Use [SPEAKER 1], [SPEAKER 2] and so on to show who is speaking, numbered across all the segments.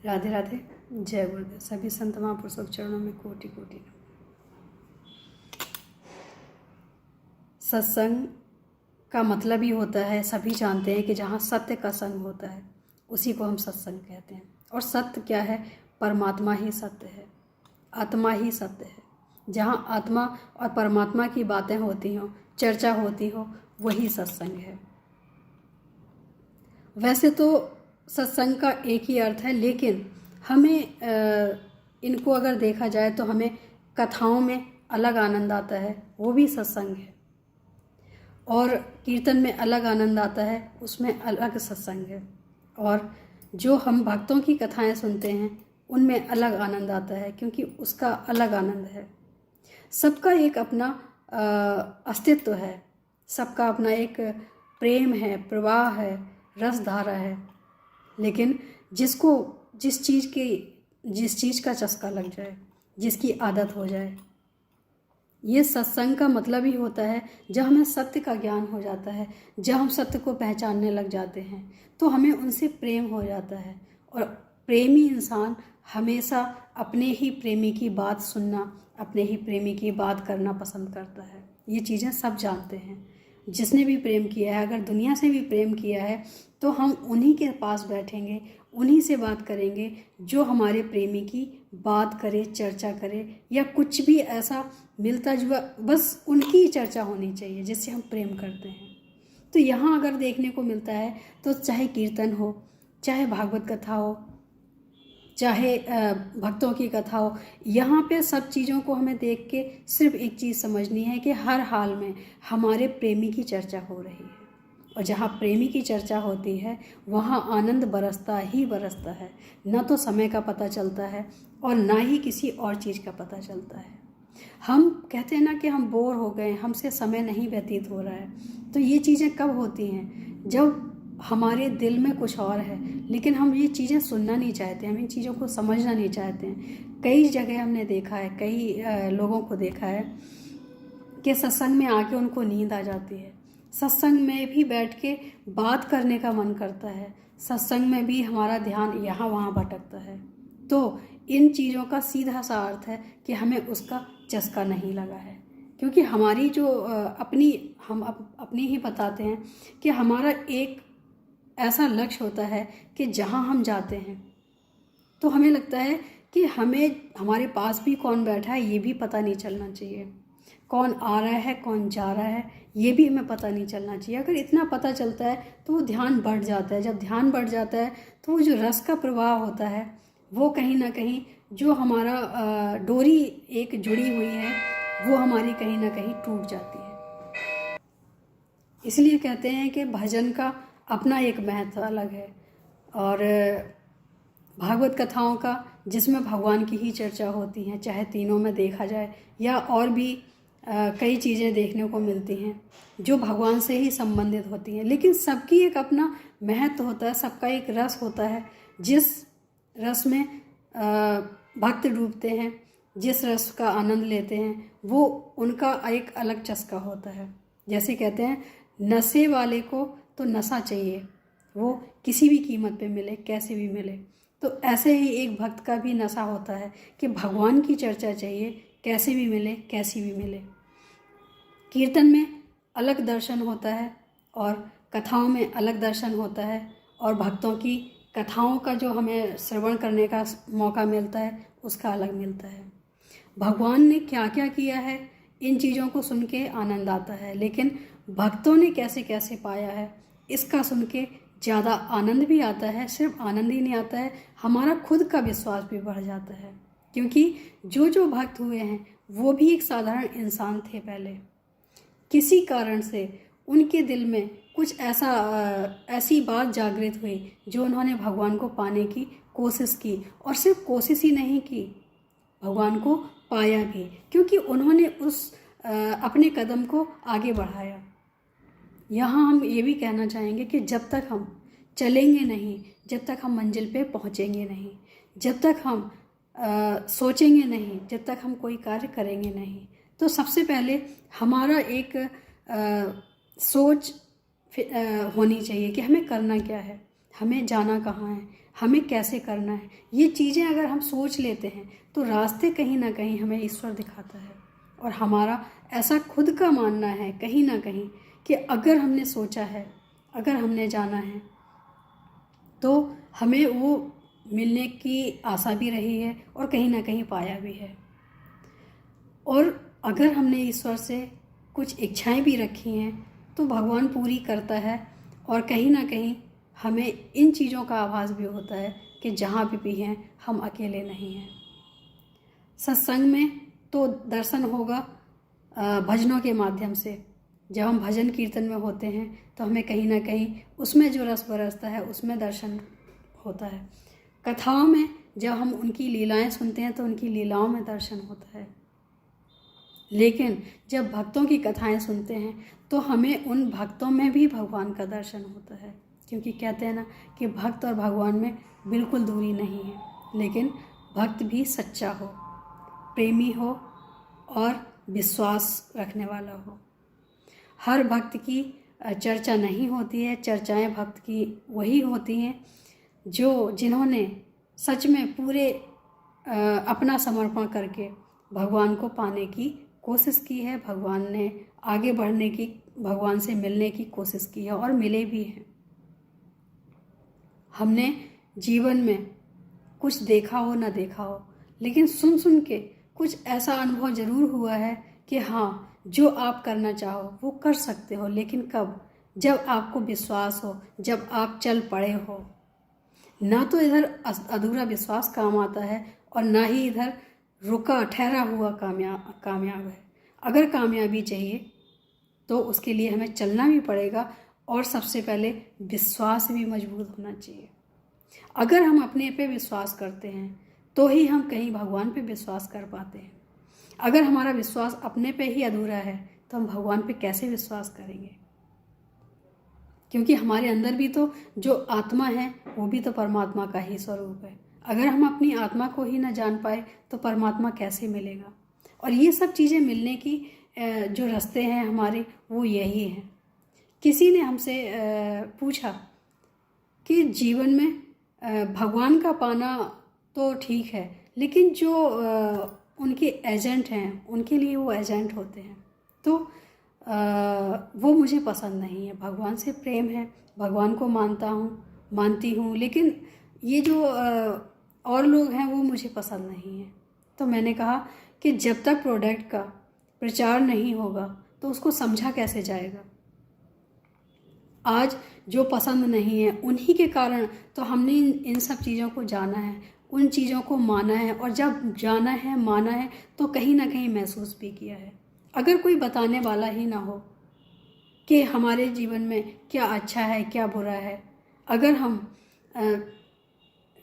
[SPEAKER 1] राधे राधे। जय गुरुदेव। सभी संत महापुरुषों के चरणों में कोटि कोटि नमन। सत्संग का मतलब ही होता है, सभी जानते हैं कि जहाँ सत्य का संग होता है उसी को हम सत्संग कहते हैं। और सत्य क्या है? परमात्मा ही सत्य है, आत्मा ही सत्य है। जहाँ आत्मा और परमात्मा की बातें होती हों, चर्चा होती हो, वही सत्संग है। वैसे तो सत्संग का एक ही अर्थ है, लेकिन हमें इनको अगर देखा जाए तो हमें कथाओं में अलग आनंद आता है, वो भी सत्संग है। और कीर्तन में अलग आनंद आता है, उसमें अलग सत्संग है। और जो हम भक्तों की कथाएं सुनते हैं उनमें अलग आनंद आता है, क्योंकि उसका अलग आनंद है। सबका एक अपना अस्तित्व है, सबका अपना एक प्रेम है, प्रवाह है, रसधारा है। लेकिन जिसको जिस चीज़ का चस्का लग जाए, जिसकी आदत हो जाए, ये सत्संग का मतलब ही होता है। जब हमें सत्य का ज्ञान हो जाता है, जब हम सत्य को पहचानने लग जाते हैं, तो हमें उनसे प्रेम हो जाता है। और प्रेमी इंसान हमेशा अपने ही प्रेमी की बात सुनना, अपने ही प्रेमी की बात करना पसंद करता है। ये चीज़ें सब जानते हैं। जिसने भी प्रेम किया है, अगर दुनिया से भी प्रेम किया है, तो हम उन्हीं के पास बैठेंगे, उन्हीं से बात करेंगे जो हमारे प्रेमी की बात करे, चर्चा करे, या कुछ भी ऐसा मिलता जुला, बस उनकी चर्चा होनी चाहिए जिससे हम प्रेम करते हैं। तो यहाँ अगर देखने को मिलता है तो चाहे कीर्तन हो, चाहे भागवत कथा हो, चाहे भक्तों की कथा हो, यहाँ पे सब चीज़ों को हमें देख के सिर्फ एक चीज़ समझनी है कि हर हाल में हमारे प्रेमी की चर्चा हो रही है। और जहाँ प्रेमी की चर्चा होती है वहाँ आनंद बरसता ही बरसता है। न तो समय का पता चलता है और ना ही किसी और चीज़ का पता चलता है। हम कहते हैं ना कि हम बोर हो गए, हमसे समय नहीं व्यतीत हो रहा है, तो ये चीज़ें कब होती हैं? जब हमारे दिल में कुछ और है, लेकिन हम ये चीज़ें सुनना नहीं चाहते, हम इन चीज़ों को समझना नहीं चाहते हैं। कई जगह हमने देखा है, कई लोगों को देखा है कि सत्संग में आके उनको नींद आ जाती है, सत्संग में भी बैठ के बात करने का मन करता है, सत्संग में भी हमारा ध्यान यहाँ वहाँ भटकता है। तो इन चीज़ों का सीधा सा अर्थ है कि हमें उसका चस्का नहीं लगा है। क्योंकि हमारी जो हम अपनी ही बताते हैं कि हमारा एक ऐसा लक्ष्य होता है कि जहाँ हम जाते हैं तो हमें लगता है कि हमारे पास भी कौन बैठा है ये भी पता नहीं चलना चाहिए, कौन आ रहा है कौन जा रहा है ये भी हमें पता नहीं चलना चाहिए। अगर इतना पता चलता है तो वो ध्यान बढ़ जाता है। जब ध्यान बढ़ जाता है तो वो जो रस का प्रवाह होता है वो कहीं ना कहीं जो हमारा डोरी एक जुड़ी हुई है वो हमारी कहीं ना कहीं टूट जाती है। इसलिए कहते हैं कि भजन का अपना एक महत्व अलग है। और भागवत कथाओं का, जिसमें भगवान की ही चर्चा होती है, चाहे तीनों में देखा जाए या और भी कई चीज़ें देखने को मिलती हैं जो भगवान से ही संबंधित होती हैं, लेकिन सबकी एक अपना महत्व होता है, सबका एक रस होता है। जिस रस में भक्त डूबते हैं, जिस रस का आनंद लेते हैं, वो उनका एक अलग चस्का होता है। जैसे कहते हैं नशे वाले को तो नशा चाहिए, वो किसी भी कीमत पे मिले, कैसे भी मिले। तो ऐसे ही एक भक्त का भी नशा होता है कि भगवान की चर्चा चाहिए, कैसे भी मिले, कैसी भी मिले। कीर्तन में अलग दर्शन होता है और कथाओं में अलग दर्शन होता है, और भक्तों की कथाओं का जो हमें श्रवण करने का मौका मिलता है उसका अलग मिलता है। भगवान ने क्या क्या किया है इन चीज़ों को सुन के आनंद आता है, लेकिन भक्तों ने कैसे कैसे पाया है इसका सुन के ज़्यादा आनंद भी आता है। सिर्फ आनंद ही नहीं आता है, हमारा खुद का विश्वास भी बढ़ जाता है। क्योंकि जो भक्त हुए हैं वो भी एक साधारण इंसान थे पहले, किसी कारण से उनके दिल में कुछ ऐसी बात जागृत हुई जो उन्होंने भगवान को पाने की कोशिश की, और सिर्फ कोशिश ही नहीं की, भगवान को पाया भी, क्योंकि उन्होंने अपने कदम को आगे बढ़ाया। यहाँ हम ये भी कहना चाहेंगे कि जब तक हम चलेंगे नहीं, जब तक हम मंजिल पे पहुँचेंगे नहीं, जब तक हम सोचेंगे नहीं, जब तक हम कोई कार्य करेंगे नहीं, तो सबसे पहले हमारा एक सोच होनी चाहिए कि हमें करना क्या है, हमें जाना कहाँ है, हमें कैसे करना है, ये चीज़ें अगर हम सोच लेते हैं तो रास्ते कहीं ना कहीं हमें ईश्वर दिखाता है। और हमारा ऐसा खुद का मानना है कहीं ना कहीं कि अगर हमने सोचा है, अगर हमने जाना है, तो हमें वो मिलने की आशा भी रही है और कहीं ना कहीं पाया भी है। और अगर हमने ईश्वर से कुछ इच्छाएं भी रखी हैं तो भगवान पूरी करता है। और कहीं ना कहीं हमें इन चीज़ों का आभास भी होता है कि जहाँ भी हैं हम अकेले नहीं हैं। सत्संग में तो दर्शन होगा भजनों के माध्यम से। जब हम भजन कीर्तन में होते हैं तो हमें कहीं ना कहीं उसमें जो रस बरसता है उसमें दर्शन होता है। कथाओं में जब हम उनकी लीलाएं सुनते हैं तो उनकी लीलाओं में दर्शन होता है। लेकिन जब भक्तों की कथाएं सुनते हैं तो हमें उन भक्तों में भी भगवान का दर्शन होता है। क्योंकि कहते हैं ना कि भक्त और भगवान में बिल्कुल दूरी नहीं है, लेकिन भक्त भी सच्चा हो, प्रेमी हो और विश्वास रखने वाला हो। हर भक्त की चर्चा नहीं होती है, चर्चाएं भक्त की वही होती हैं जिन्होंने सच में पूरे अपना समर्पण करके भगवान को पाने की कोशिश की है, भगवान ने आगे बढ़ने की, भगवान से मिलने की कोशिश की है और मिले भी हैं। हमने जीवन में कुछ देखा हो ना देखा हो, लेकिन सुन सुन के कुछ ऐसा अनुभव ज़रूर हुआ है कि हाँ, जो आप करना चाहो वो कर सकते हो। लेकिन कब? जब आपको विश्वास हो, जब आप चल पड़े हो। ना तो इधर अधूरा विश्वास काम आता है और ना ही इधर रुका ठहरा हुआ कामयाब है। अगर कामयाबी चाहिए तो उसके लिए हमें चलना भी पड़ेगा और सबसे पहले विश्वास भी मजबूत होना चाहिए। अगर हम अपने पे विश्वास करते हैं तो ही हम कहीं भगवान पे विश्वास कर पाते हैं। अगर हमारा विश्वास अपने पे ही अधूरा है तो हम भगवान पे कैसे विश्वास करेंगे? क्योंकि हमारे अंदर भी तो जो आत्मा है वो भी तो परमात्मा का ही स्वरूप है। अगर हम अपनी आत्मा को ही ना जान पाए तो परमात्मा कैसे मिलेगा? और ये सब चीज़ें मिलने की जो रास्ते हैं हमारे वो यही हैं। किसी ने हमसे पूछा कि जीवन में भगवान का पाना तो ठीक है, लेकिन जो उनके एजेंट हैं उनके लिए वो एजेंट होते हैं, तो वो मुझे पसंद नहीं है। भगवान से प्रेम है, भगवान को मानती हूँ, लेकिन ये जो और लोग हैं वो मुझे पसंद नहीं है। तो मैंने कहा कि जब तक प्रोडक्ट का प्रचार नहीं होगा तो उसको समझा कैसे जाएगा? आज जो पसंद नहीं है उन्हीं के कारण तो हमने इन सब चीज़ों को जाना है, उन चीज़ों को माना है। और जब जाना है, माना है, तो कहीं ना कहीं महसूस भी किया है। अगर कोई बताने वाला ही ना हो कि हमारे जीवन में क्या अच्छा है क्या बुरा है, अगर हम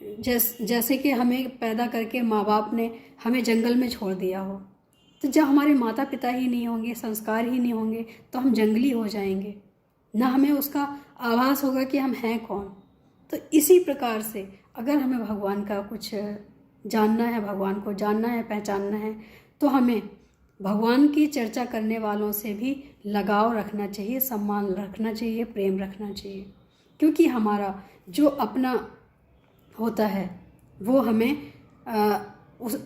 [SPEAKER 1] जैसे कि हमें पैदा करके माँ बाप ने हमें जंगल में छोड़ दिया हो, तो जब हमारे माता पिता ही नहीं होंगे, संस्कार ही नहीं होंगे, तो हम जंगली हो जाएंगे, ना हमें उसका आभास होगा कि हम हैं कौन। तो इसी प्रकार से अगर हमें भगवान का कुछ जानना है, भगवान को जानना है, पहचानना है, तो हमें भगवान की चर्चा करने वालों से भी लगाव रखना चाहिए, सम्मान रखना चाहिए, प्रेम रखना चाहिए। क्योंकि हमारा जो अपना होता है वो हमें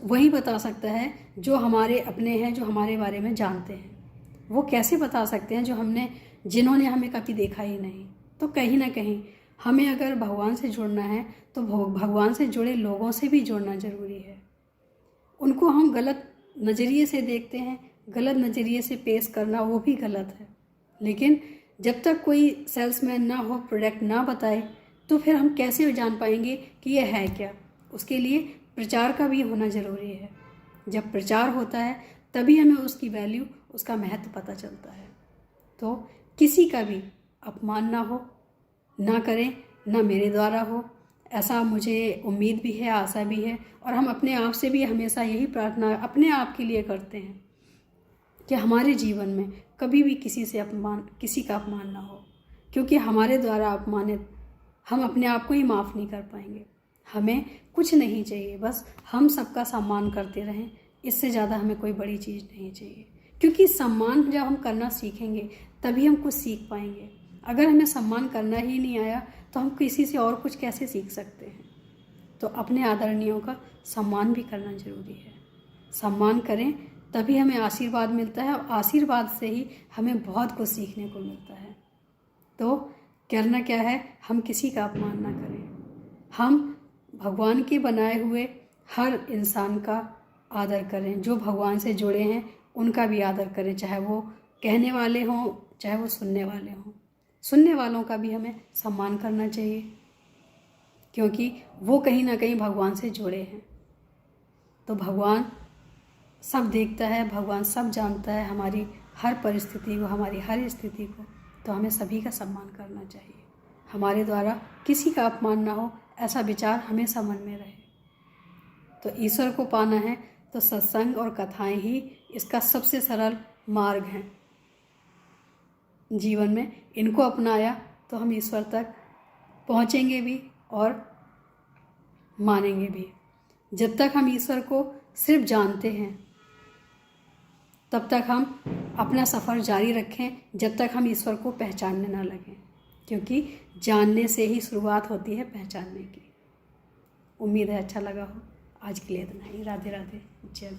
[SPEAKER 1] वही बता सकता है जो हमारे अपने हैं, जो हमारे बारे में जानते हैं। वो कैसे बता सकते हैं जिन्होंने हमें कभी देखा ही नहीं। तो कहीं ना कहीं हमें अगर भगवान से जुड़ना है तो भगवान से जुड़े लोगों से भी जुड़ना ज़रूरी है। उनको हम गलत नज़रिए से देखते हैं, गलत नज़रिए से पेश करना वो भी गलत है। लेकिन जब तक कोई सेल्समैन ना हो, प्रोडक्ट ना बताए, तो फिर हम कैसे जान पाएंगे कि यह है क्या? उसके लिए प्रचार का भी होना ज़रूरी है। जब प्रचार होता है तभी हमें उसकी वैल्यू, उसका महत्व पता चलता है। तो किसी का भी अपमान ना करें, ना मेरे द्वारा हो, ऐसा मुझे उम्मीद भी है, आशा भी है। और हम अपने आप से भी हमेशा यही प्रार्थना अपने आप के लिए करते हैं कि हमारे जीवन में कभी भी किसी का अपमान ना हो। क्योंकि हमारे द्वारा अपमानित हम अपने आप को ही माफ़ नहीं कर पाएंगे। हमें कुछ नहीं चाहिए, बस हम सबका सम्मान करते रहें। इससे ज़्यादा हमें कोई बड़ी चीज़ नहीं चाहिए। क्योंकि सम्मान जब हम करना सीखेंगे तभी हम कुछ सीख पाएंगे। अगर हमें सम्मान करना ही नहीं आया तो हम किसी से और कुछ कैसे सीख सकते हैं? तो अपने आदरणीयों का सम्मान भी करना जरूरी है। सम्मान करें तभी हमें आशीर्वाद मिलता है, और आशीर्वाद से ही हमें बहुत कुछ सीखने को मिलता है। तो करना क्या है, हम किसी का अपमान ना करें। हम भगवान के बनाए हुए हर इंसान का आदर करें, जो भगवान से जुड़े हैं उनका भी आदर करें, चाहे वो कहने वाले हों चाहे वो सुनने वाले हों। सुनने वालों का भी हमें सम्मान करना चाहिए, क्योंकि वो कहीं ना कहीं भगवान से जुड़े हैं। तो भगवान सब देखता है, भगवान सब जानता है, हमारी हर परिस्थिति को, हमारी हर स्थिति को। तो हमें सभी का सम्मान करना चाहिए। हमारे द्वारा किसी का अपमान ना हो, ऐसा विचार हमेशा मन में रहे। तो ईश्वर को पाना है तो सत्संग और कथाएं ही इसका सबसे सरल मार्ग हैं। जीवन में इनको अपनाया तो हम ईश्वर तक पहुँचेंगे भी और मानेंगे भी। जब तक हम ईश्वर को सिर्फ जानते हैं तब तक हम अपना सफ़र जारी रखें, जब तक हम ईश्वर को पहचानने ना लगें, क्योंकि जानने से ही शुरुआत होती है पहचानने की। उम्मीद है अच्छा लगा हो। आज के लिए इतना ही। राधे राधे। जय